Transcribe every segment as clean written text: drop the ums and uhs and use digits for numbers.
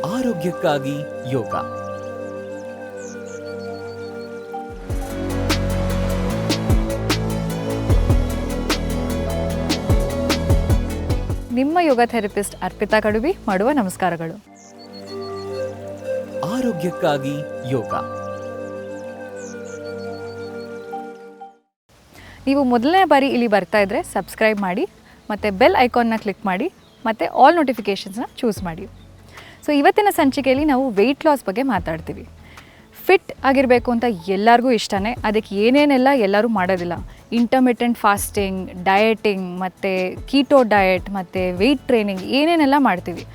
ಆರೋಗ್ಯಕ್ಕಾಗಿ ಯೋಗ. ನಿಮ್ಮ ಯೋಗ ಥೆರಪಿಸ್ಟ್ ಅರ್ಪಿತಾ ಕಡುಬಿ ಮಾಡುವ ನಮಸ್ಕಾರಗಳು. ಆರೋಗ್ಯಕ್ಕಾಗಿ ಯೋಗ. ನೀವು ಮೊದಲನೇ ಬಾರಿ ಇಲ್ಲಿ ಬರ್ತಾ ಇದ್ದರೆ ಸಬ್ಸ್ಕ್ರೈಬ್ ಮಾಡಿ ಮತ್ತು ಬೆಲ್ ಐಕಾನ್ನ ಕ್ಲಿಕ್ ಮಾಡಿ ಮತ್ತು ಆಲ್ ನೋಟಿಫಿಕೇಷನ್ಸ್ನ ಚೂಸ್ ಮಾಡಿ. ಸೊ ಇವತ್ತಿನ ಸಂಚಿಕೆಯಲ್ಲಿ ನಾವು ವೆಯ್ಟ್ ಲಾಸ್ ಬಗ್ಗೆ ಮಾತಾಡ್ತೀವಿ. ಫಿಟ್ ಆಗಿರಬೇಕು ಅಂತ ಎಲ್ಲರಿಗೂ ಇಷ್ಟನೇ, ಅದಕ್ಕೆ ಏನೇನೆಲ್ಲ ಎಲ್ಲರೂ ಮಾಡೋದಿಲ್ಲ. ಇಂಟರ್ಮಿಟೆಂಟ್ ಫಾಸ್ಟಿಂಗ್, ಡಯಟಿಂಗ್ ಮತ್ತು ಕೀಟೋ ಡಯಟ್ ಮತ್ತು ವೆಯ್ಟ್ ಟ್ರೈನಿಂಗ್ ಏನೇನೆಲ್ಲ ಮಾಡ್ತೀವಿ.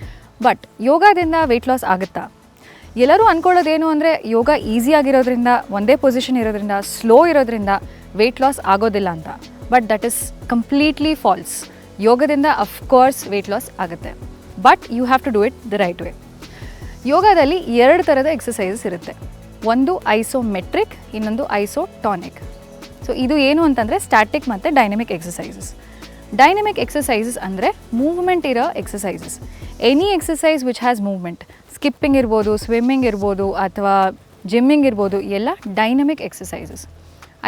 ಬಟ್ ಯೋಗದಿಂದ ವೆಯ್ಟ್ ಲಾಸ್ ಆಗುತ್ತಾ? ಎಲ್ಲರೂ ಅಂದ್ಕೊಳ್ಳೋದೇನು ಅಂದರೆ ಯೋಗ ಈಸಿಯಾಗಿರೋದ್ರಿಂದ, ಒಂದೇ ಪೊಸಿಷನ್ ಇರೋದ್ರಿಂದ, ಸ್ಲೋ ಇರೋದ್ರಿಂದ ವೆಯ್ಟ್ ಲಾಸ್ ಆಗೋದಿಲ್ಲ ಅಂತ. But that is completely false. ಯೋಗದಿಂದ ಅಫ್ಕೋರ್ಸ್ ವೆಯ್ಟ್ ಲಾಸ್ ಆಗುತ್ತೆ, but you have to do it the right way. ಯೋಗದಲ್ಲಿ 2 ಥರದ ಎಕ್ಸಸೈಸಸ್ ಇರುತ್ತೆ. ಒಂದು ಐಸೋಮೆಟ್ರಿಕ್, ಇನ್ನೊಂದು ಐಸೋಟಾನಿಕ್. ಸೊ ಇದು ಏನು ಅಂತಂದರೆ ಸ್ಟ್ಯಾಟಿಕ್ ಮತ್ತು ಡೈನಮಿಕ್ ಎಕ್ಸಸೈಸಸ್. ಡೈನಮಿಕ್ ಎಕ್ಸಸೈಸಸ್ ಅಂದರೆ ಮೂವ್ಮೆಂಟ್ ಇರೋ exercises. Any exercise which has movement, skipping ಇರ್ಬೋದು, ಸ್ವಿಮ್ಮಿಂಗ್ ಇರ್ಬೋದು, ಅಥವಾ ಜಿಮ್ಮಿಂಗ್ ಇರ್ಬೋದು, ಎಲ್ಲ ಡೈನಮಿಕ್ ಎಕ್ಸಸೈಸಸ್.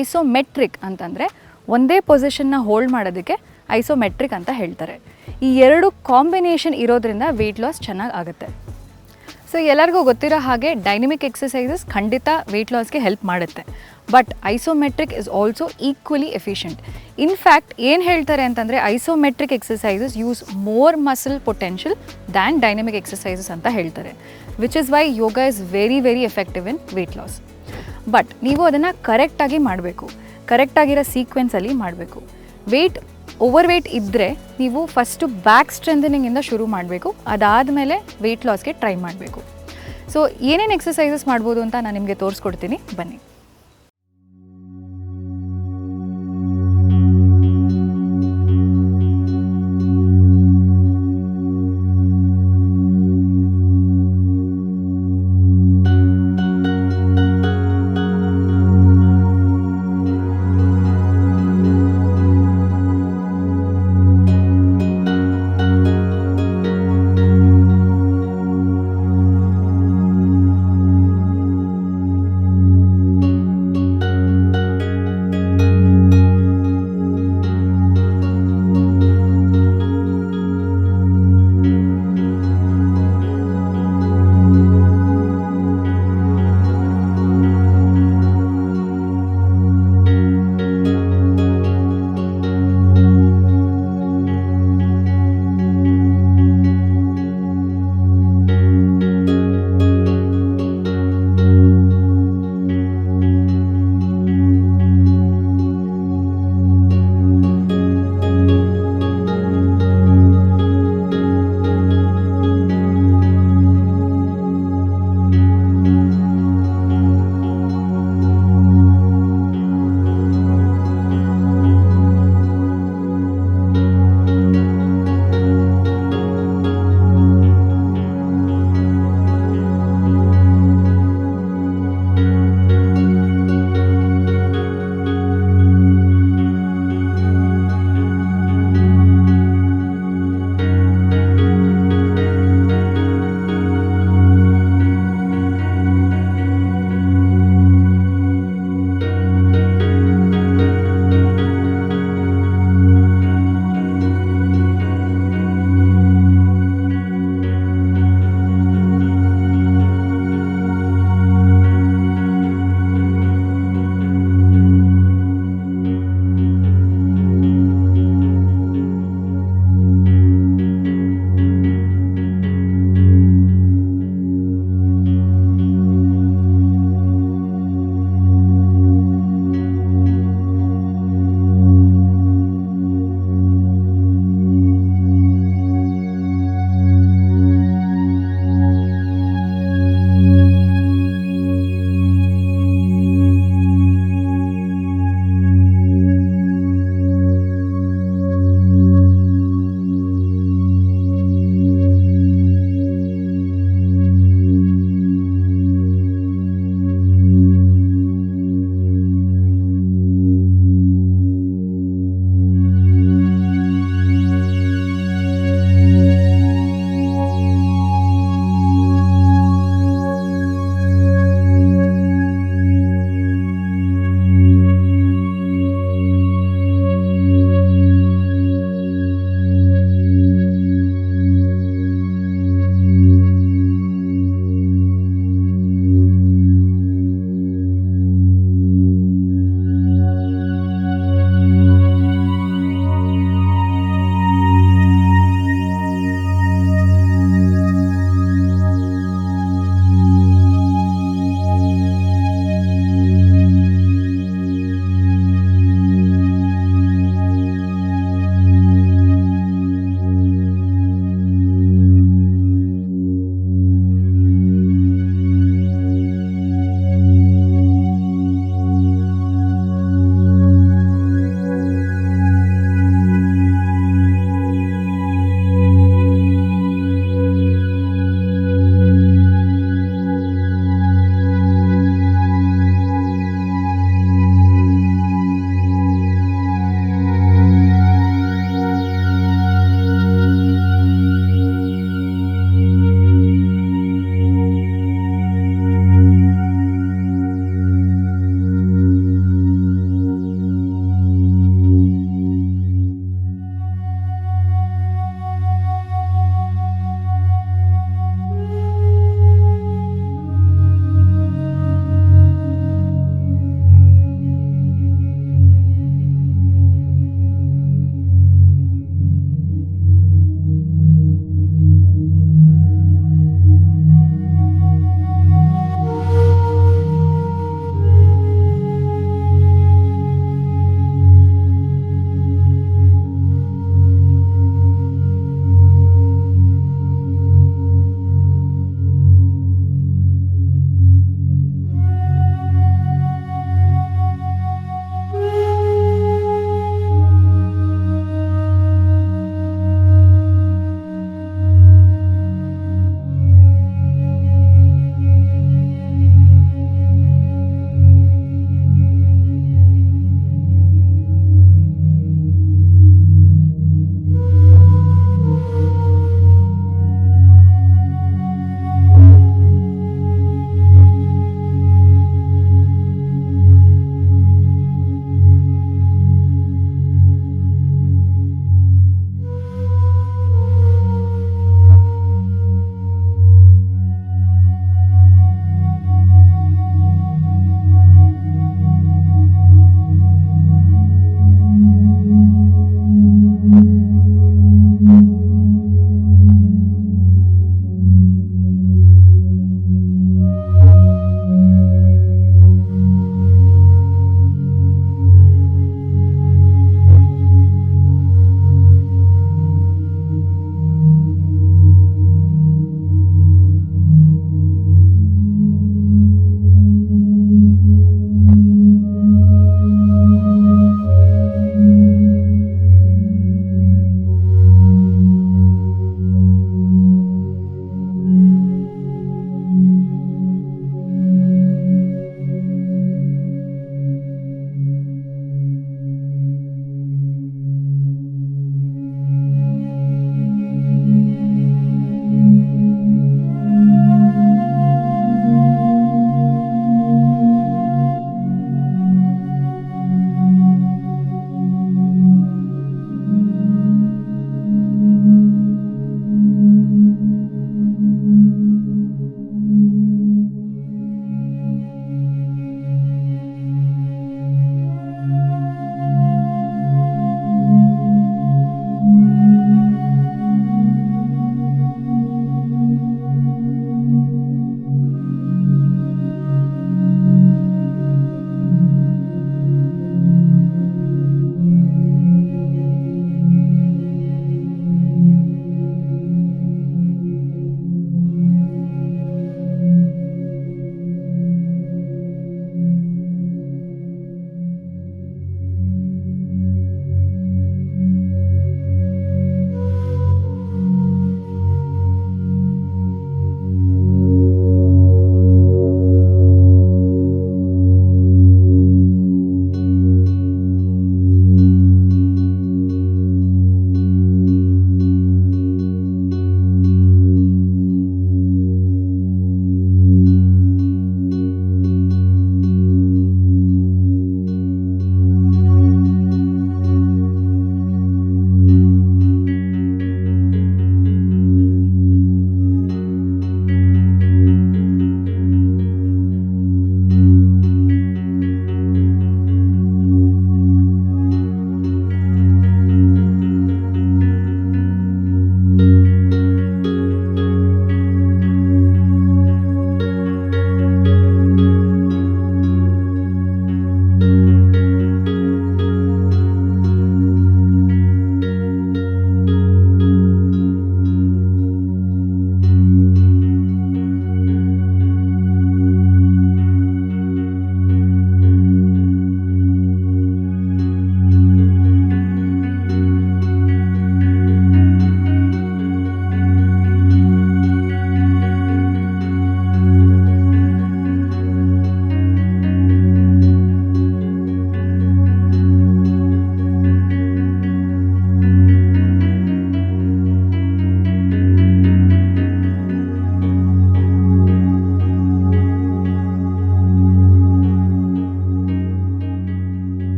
ಐಸೋಮೆಟ್ರಿಕ್ ಅಂತಂದರೆ ಒಂದೇ ಪೊಸಿಷನ್ನ ಹೋಲ್ಡ್ ಮಾಡೋದಕ್ಕೆ ಐಸೋಮೆಟ್ರಿಕ್ ಅಂತ ಹೇಳ್ತಾರೆ. ಈ 2 ಕಾಂಬಿನೇಷನ್ ಇರೋದ್ರಿಂದ ವೆಯ್ಟ್ ಲಾಸ್ ಚೆನ್ನಾಗಿ ಆಗುತ್ತೆ. ಸೊ ಎಲ್ಲರಿಗೂ ಗೊತ್ತಿರೋ ಹಾಗೆ ಡೈನಮಿಕ್ ಎಕ್ಸಸೈಸಸ್ ಖಂಡಿತ ವೆಯ್ಟ್ ಲಾಸ್ಗೆ ಹೆಲ್ಪ್ ಮಾಡುತ್ತೆ. But isometric is also equally efficient. In fact ಏನು ಹೇಳ್ತಾರೆ ಅಂತಂದರೆ isometric exercises use more muscle potential than dynamic exercises ಅಂತ ಹೇಳ್ತಾರೆ. Which is why yoga is very very effective in weight loss. But ನೀವು ಅದನ್ನು ಕರೆಕ್ಟಾಗಿ ಮಾಡಬೇಕು, ಕರೆಕ್ಟಾಗಿರೋ ಸೀಕ್ವೆನ್ಸಲ್ಲಿ ಮಾಡಬೇಕು. ಓವರ್ ವೆಯ್ಟ್ ಇದ್ದರೆ ನೀವು ಫಸ್ಟು ಬ್ಯಾಕ್ ಸ್ಟ್ರೆಂಥನಿಂಗಿಂದ ಶುರು ಮಾಡಬೇಕು, ಅದಾದಮೇಲೆ ವೆಯ್ಟ್ ಲಾಸ್ಗೆ ಟ್ರೈ ಮಾಡಬೇಕು. ಸೊ ಏನೇನು ಎಕ್ಸಸೈಸಸ್ ಮಾಡ್ಬೋದು ಅಂತ ನಾನು ನಿಮಗೆ ತೋರಿಸ್ಕೊಡ್ತೀನಿ, ಬನ್ನಿ.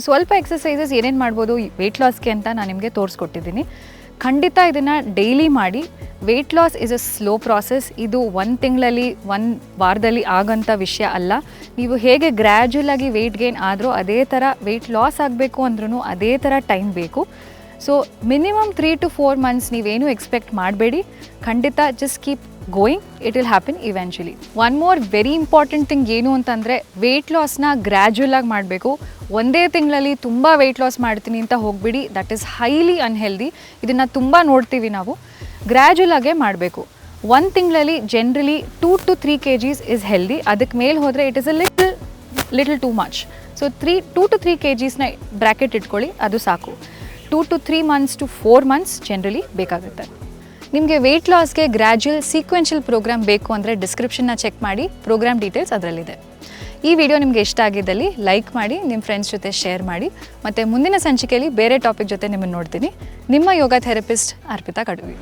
ಸ್ವಲ್ಪ ಎಕ್ಸಸೈಸಸ್ ಏನೇನು ಮಾಡ್ಬೋದು ವೆಯ್ಟ್ ಲಾಸ್ಗೆ ಅಂತ ನಾನು ನಿಮಗೆ ತೋರಿಸ್ಕೊಟ್ಟಿದ್ದೀನಿ. ಖಂಡಿತ ಇದನ್ನು ಡೈಲಿ ಮಾಡಿ. Weight loss is a slow process. ಇದು 1 ತಿಂಗಳಲ್ಲಿ 1 ವಾರದಲ್ಲಿ ಆಗೋಂಥ ವಿಷಯ ಅಲ್ಲ. ನೀವು ಹೇಗೆ ಗ್ರ್ಯಾಜುವಲ್ ಆಗಿ ವೆಯ್ಟ್ ಗೇನ್ ಆದರೂ ಅದೇ ಥರ ವೆಯ್ಟ್ ಲಾಸ್ ಆಗಬೇಕು ಅಂದ್ರೂ ಅದೇ ಥರ ಟೈಮ್ ಬೇಕು. ಸೊ ಮಿನಿಮಮ್ 3 to 4 months ನೀವೇನು ಎಕ್ಸ್ಪೆಕ್ಟ್ ಮಾಡಬೇಡಿ. ಖಂಡಿತ just keep going, it will happen eventually. One more very important thing ಏನು ಅಂತಂದರೆ ವೆಯ್ಟ್ ಲಾಸ್ನ ಗ್ರ್ಯಾಜುವಲ್ ಆಗಿ ಮಾಡಬೇಕು. ಒಂದೇ ತಿಂಗಳಲ್ಲಿ ತುಂಬ ವೆಯ್ಟ್ ಲಾಸ್ ಮಾಡ್ತೀನಿ ಅಂತ ಹೋಗ್ಬಿಡಿ, ದಟ್ ಈಸ್ ಹೈಲಿ ಅನ್ಹೆಲ್ದಿ. ಇದನ್ನು ತುಂಬ ನೋಡ್ತೀವಿ ನಾವು. ಗ್ರ್ಯಾಜುವಲ್ ಆಗೇ ಮಾಡಬೇಕು. 1 ತಿಂಗಳಲ್ಲಿ generally 2 to 3 kgs is healthy. ಅದಕ್ಕೆ ಮೇಲೆ ಹೋದರೆ it is a little too much. So 2 to 3 kgsನ ಬ್ರ್ಯಾಕೆಟ್ ಇಟ್ಕೊಳ್ಳಿ, ಅದು ಸಾಕು. 2 to 3 months to 4 months generally ಬೇಕಾಗುತ್ತೆ. ನಿಮಗೆ ವೆಯ್ಟ್ ಲಾಸ್ಗೆ ಗ್ರ್ಯಾಜುವಲ್ ಸೀಕ್ವೆನ್ಷಿಯಲ್ ಪ್ರೋಗ್ರಾಮ್ ಬೇಕು ಅಂದರೆ ಡಿಸ್ಕ್ರಿಪ್ಷನ್ನ ಚೆಕ್ ಮಾಡಿ, ಪ್ರೋಗ್ರಾಮ್ ಡೀಟೇಲ್ಸ್ ಅದರಲ್ಲಿದೆ. ಈ ವಿಡಿಯೋ ನಿಮಗೆ ಇಷ್ಟ ಆಗಿದ್ದಲ್ಲಿ ಲೈಕ್ ಮಾಡಿ, ನಿಮ್ಮ ಫ್ರೆಂಡ್ಸ್ ಜೊತೆ ಶೇರ್ ಮಾಡಿ. ಮತ್ತು ಮುಂದಿನ ಸಂಚಿಕೆಯಲ್ಲಿ ಬೇರೆ ಟಾಪಿಕ್ ಜೊತೆ ನಿಮ್ಮನ್ನು ನೋಡ್ತೀನಿ. ನಿಮ್ಮ ಯೋಗ ಥೆರಪಿಸ್ಟ್ ಅರ್ಪಿತಾ ಕಡುಬಿ.